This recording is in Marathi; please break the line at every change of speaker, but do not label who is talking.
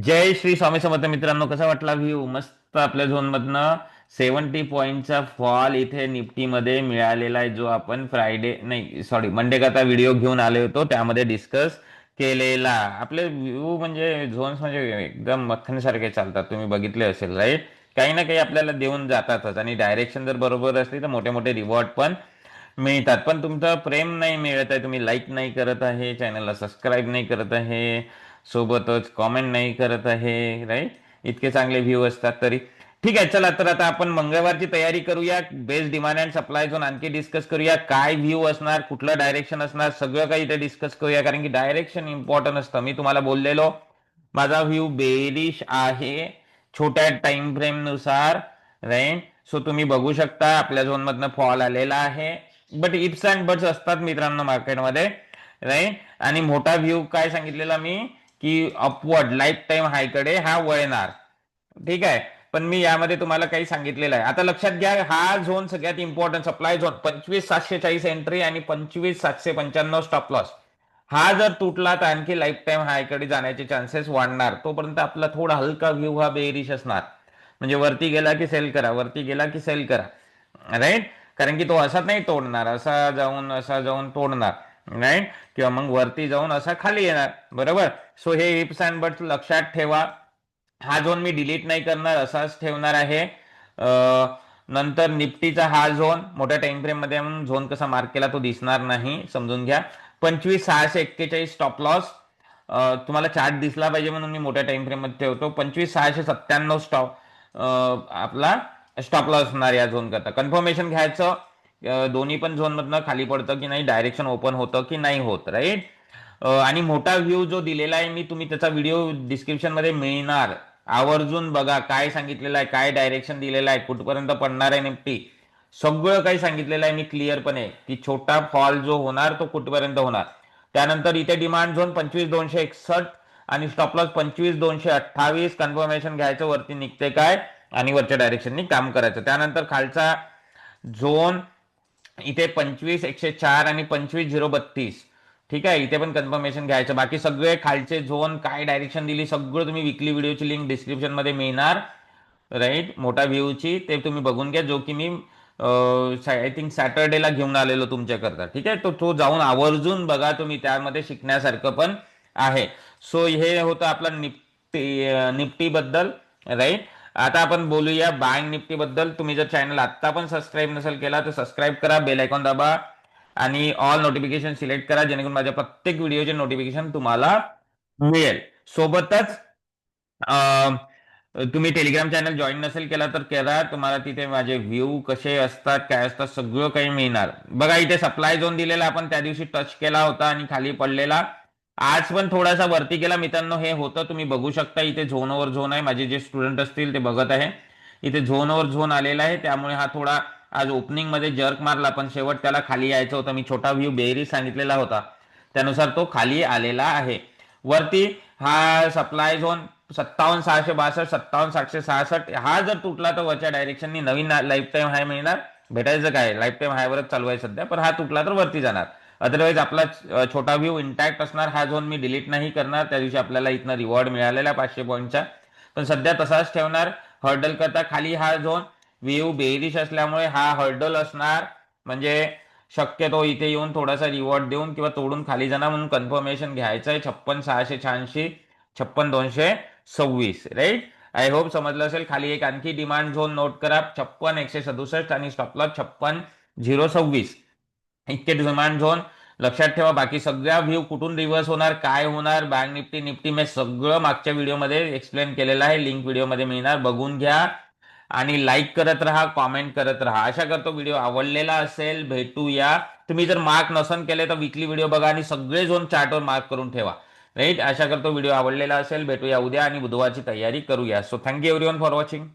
जय श्री स्वामी समर्थ मित्रांनो, कसा वाटला व्ह्यू? मस्त आपल्या झोन मधनं 70 पॉईंटचा फॉल इथे निफ्टीमध्ये मिळालेला आहे, जो आपण फ्रायडे नाही सॉरी मंडे करता व्हिडिओ घेऊन आले होतो त्यामध्ये डिस्कस केलेला. आपले व्ह्यू म्हणजे झोन्स म्हणजे एकदम मक्खनसारखे चालतात, तुम्ही बघितले असेल राईट. काही ना काही आपल्याला देऊन जातातच आणि डायरेक्शन जर बरोबर असली तर मोठे मोठे रिवॉर्ड पण मिळतात. पण तुमचं प्रेम नाही मिळत आहे, तुम्ही लाईक नाही करत आहे, चॅनलला सबस्क्राईब नाही करत आहे, सोबतच कॉमेंट नाही करत आहे राईट. इतके चांगले व्ह्यू असतात तरी ठीक आहे. चला तर आता आपण मंगळवारची तयारी करूया. Best demand and supply zone आणखी डिस्कस करूया. काय व्ह्यू असणार, कुठलं डायरेक्शन असणार, सगळं काही इथे डिस्कस करूया, कारण की डायरेक्शन इम्पॉर्टंट असतं. मी तुम्हाला बोललेलो माझा व्ह्यू बेरिश आहे छोट्या टाइम फ्रेम नुसार राईट. सो तुम्ही बघू शकता आपल्या झोन मधनं फॉल आलेला आहे. बट इफ्स अँड बट्स असतात मित्रांनो मार्केटमध्ये राईट. आणि मोठा व्ह्यू काय सांगितलेला मी, की अपवर्ड लाईफ टाईम हायकडे हा वळणार. ठीक आहे. पण मी यामध्ये तुम्हाला काही सांगितलेलं आहे. आता लक्षात घ्या, हा झोन सगळ्यात इम्पॉर्टंट सप्लाय झोन 25,740 एंट्री आणि 25,795 स्टॉप लॉस. हा जर तुटला तर आणखी लाईफ टाईम हायकडे जाण्याचे चान्सेस वाढणार. तोपर्यंत आपला थोडा हलका व्ह्यू हा बेरिश असणार. म्हणजे वरती गेला की सेल करा, वरती गेला की सेल करा राईट. कारण की तो असा नाही तोडणार, असा जाऊन तोडणार राईट, किंवा मग वरती जाऊन असा खाली येणार बरोबर. सो हे इफ्स अँड बट्स लक्षात ठेवा. हा झोन मी डिलीट नाही करणार, असाच ठेवणार आहे. नंतर निफ्टीचा हा झोन मोठ्या टाइम फ्रेम मध्ये झोन कसा मार्क केला तो दिसणार नाही, समजून घ्या. 25,641 स्टॉप लॉस. तुम्हाला चार्ट दिसला पाहिजे म्हणून मी मोठ्या टाइम फ्रेम मध्ये ठेवतो. 25,697 स्टॉप आपला स्टॉप लॉस असणार या झोन करता. कन्फर्मेशन घ्यायचं दोन्ही पण झोन मधनं खाली पडतं की नाही, डायरेक्शन ओपन होतं की नाही होत राईट. आणि मोठा व्ह्यू जो दिलेला आहे मी, तुम्ही त्याचा व्हिडिओ डिस्क्रिप्शन मध्ये मिळणार, आवर्जून बघा. काय सांगितलेलं आहे, काय डायरेक्शन दिलेलं आहे, कुठपर्यंत पडणार आहे निफ्टी, सगळं काही सांगितलेलं आहे मी क्लिअरपणे, की छोटा फॉल जो होणार तो कुठपर्यंत होणार. त्यानंतर इथे डिमांड झोन 25,261 आणि स्टॉप लॉस 25,228. कन्फर्मेशन घ्यायचं वरती निघते काय आणि वरच्या डायरेक्शननी काम करायचं. त्यानंतर खालचा झोन इथे 25,104 आणि 25,032. ठीक आहे, इथे पण कन्फर्मेशन घ्यायचं. बाकी सगळे खालचे झोन काय डायरेक्शन दिली सगळं तुम्ही विकली व्हिडिओची लिंक डिस्क्रिप्शन मध्ये मिळणार राईट. मोठा व्ह्यूची ते तुम्ही बघून घ्या, जो की मी आय थिंक सॅटर्डेला घेऊन आलेलो तुमच्याकरता. ठीक आहे, तो तो जाऊन आवर्जून बघा तुम्ही, त्यामध्ये शिकण्यासारखं पण आहे. सो हे होतं आपलं निफ्टी बद्दल राईट. आता आपण बोलूया बँक निफ्टी बद्दल. तुम्ही जर चॅनल आता पण सबस्क्राईब नसेल केला तर सबस्क्राईब करा, बेल आयकॉन दाबा आणि ऑल नोटिफिकेशन सिलेक्ट करा, जेणेकरून माझ्या प्रत्येक व्हिडिओचे नोटिफिकेशन तुम्हाला मिळेल. सोबतच तुम्ही टेलिग्राम चॅनल जॉईन नसेल केला तर करा. तुम्हाला तिथे माझे व्ह्यू कसे असतात, काय असतात, सगळं काही मिळणार. बघा इथे सप्लाय झोन दिलेला, आपण त्या दिवशी टच केला होता आणि खाली पडलेला. आज पण थोडासा वरती गेला मित्रांनो. हे होतं, तुम्ही बघू शकता इथे झोनवर झोन आहे. माझे जे स्टुडंट असतील ते बघत आहे, इथे झोनवर झोन आलेला आहे. त्यामुळे हा थोडा आज ओपनिंग मध्ये जर्क मारला, पण शेवट त्याला खाली यायचं होतं. मी छोटा व्ह्यू बेरीज सांगितलेला होता, त्यानुसार तो खाली आलेला आहे. वरती हा सप्लाय झोन 57,662, 57,766. हा जर तुटला तर वरच्या डायरेक्शननी नवीन लाईफ टाईम हाय मिळणार. भेटायचं काय, लाईफ टाईम हायवरच चालू आहे सध्या, पण हा तुटला तर वरती जाणार. अदरवाईज आपला छोटा व्ह्यू इंटॅक्ट असणार. हा झोन मी डिलीट नाही करणार. त्या दिवशी आपल्याला इथनं रिवॉर्ड मिळालेला 500 पॉईंटचा, पण सध्या तसाच ठेवणार. हर्डल करता खाली हा झोन व्ह्यू बेरिश असल्यामुळे हा हर्डल असणार. म्हणजे शक्यतो इथे येऊन थोडासा रिवॉर्ड देऊन किंवा तोडून खाली जाणार, म्हणून कन्फर्मेशन घ्यायचं आहे. 56,686, 56,226 राईट. आय होप समजलं असेल. खाली एक आणखी डिमांड झोन नोट करा, 56,167 आणि स्टॉपलॉस 56,026. इतके डिमांड झोन लक्षात ठेवा. बाकी सगळ्या व्ह्यू कुठून रिव्हर्स होणार, काय होणार, बँक निफ्टी निफ्टी मी सगळं मागच्या व्हिडिओमध्ये एक्सप्लेन केलेलं आहे. लिंक व्हिडिओमध्ये मिळणार, बघून घ्या. आणि लाईक करत राहा, कॉमेंट करत राहा. आशा करतो व्हिडिओ आवडलेला असेल. भेटूया. तुम्ही जर मार्क नसन केले तर वीकली व्हिडिओ बघा आणि सगळे झोन चार्टवर मार्क करून ठेवा राईट. आशा करतो व्हिडिओ आवडलेला असेल. भेटूया उद्या आणि बुधवारची तयारी करूया. So thank you everyone for watching.